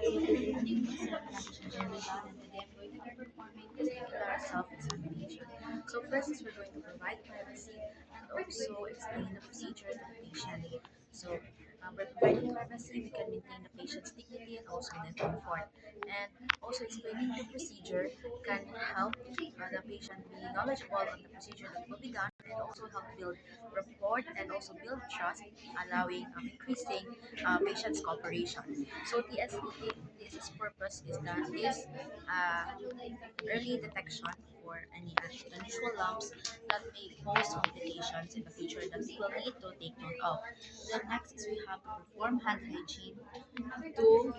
Good evening, this is Natasha Jeridan, and today I'm going to be performing testicular self-examination. So first is we're going to provide privacy and also explain the procedure to the patient. So by providing privacy, we can maintain the patient's dignity and also their comfort. And also explaining the procedure can help the patient be knowledgeable on the procedure that will be done and also help build rapport and also build trust, allowing increasing patient's cooperation. So TSE's purpose is early detection for any unusual lumps that may cause complications in the future that we will need to take note of. Then next is we have to perform hand hygiene to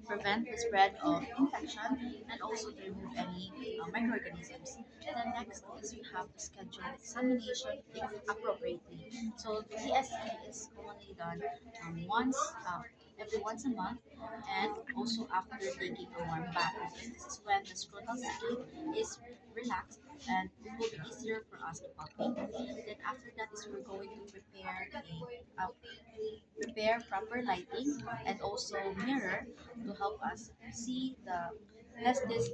prevent the spread of infection and also to remove any microorganisms. Then next is we have to schedule examination if appropriately. So TSE is commonly done once every once a month and also after taking a warm bath because this is when the scrotal skin is relaxed and it will be easier for us to palpate. Then after that is we're going to prepare proper lighting and also mirror to help us see the testis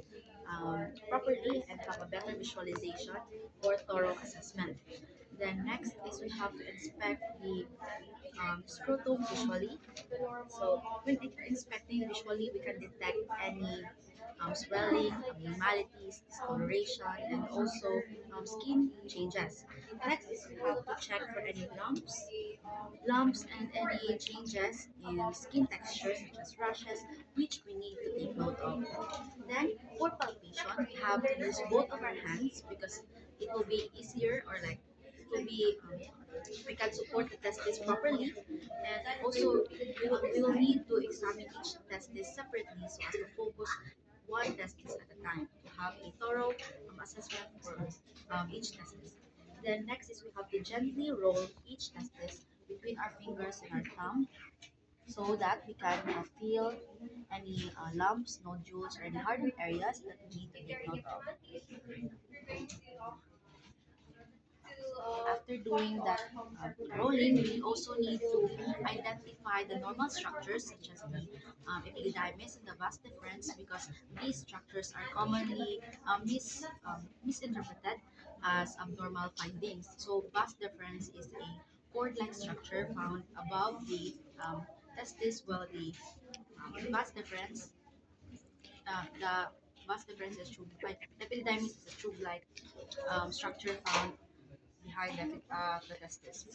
properly and have a better visualization or thorough assessment. Then next is we have to inspect the scrotum visually. So when inspecting visually, we can detect any swelling, abnormalities, discoloration, and also skin changes. Next is we have to check for any lumps and any changes in skin texture such as rashes, which we need to take note of. Then for palpation, we have to use both of our hands because it will be easier or like it will be we can support the testis properly and also we will need to examine each testis separately so as to focus one testis at a time to have a thorough assessment for each testis. Then next is we have to gently roll each testis between our fingers and our thumb so that we can feel any lumps, nodules, or any hardened areas that we need to take note of. After doing that rolling, we also need to identify the normal structures such as the epididymis and the vas deferens because these structures are commonly misinterpreted as abnormal findings. So vas deferens is a cord-like structure found above the testis, while the vas deferens, the vas deferens is tube-like. Epididymis is a tube-like structure found behind the testis.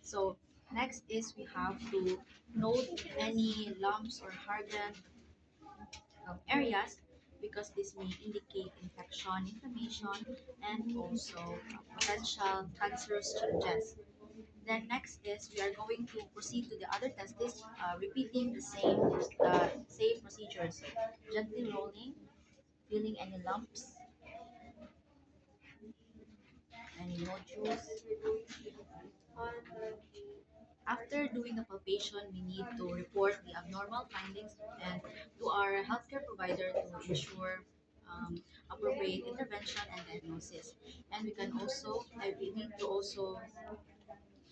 So next is we have to note any lumps or hardened areas because this may indicate infection, inflammation, and also potential cancerous changes. Then next is we are going to proceed to the other testis, repeating the same procedures, gently rolling, feeling any lumps, any nodules. After doing the palpation, we need to report the abnormal findings and to our healthcare provider to ensure appropriate intervention and diagnosis. And we need to also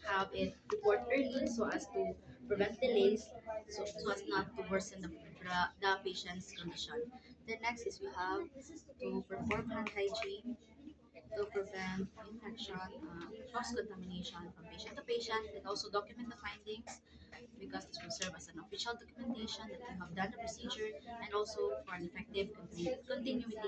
have it report early so as to prevent delays, so as not to worsen the patient's condition. The next is we have to perform hand hygiene to prevent infection, cross-contamination from patient to patient, and also document the findings because this will serve as an official documentation that you have done the procedure and also for an effective continuity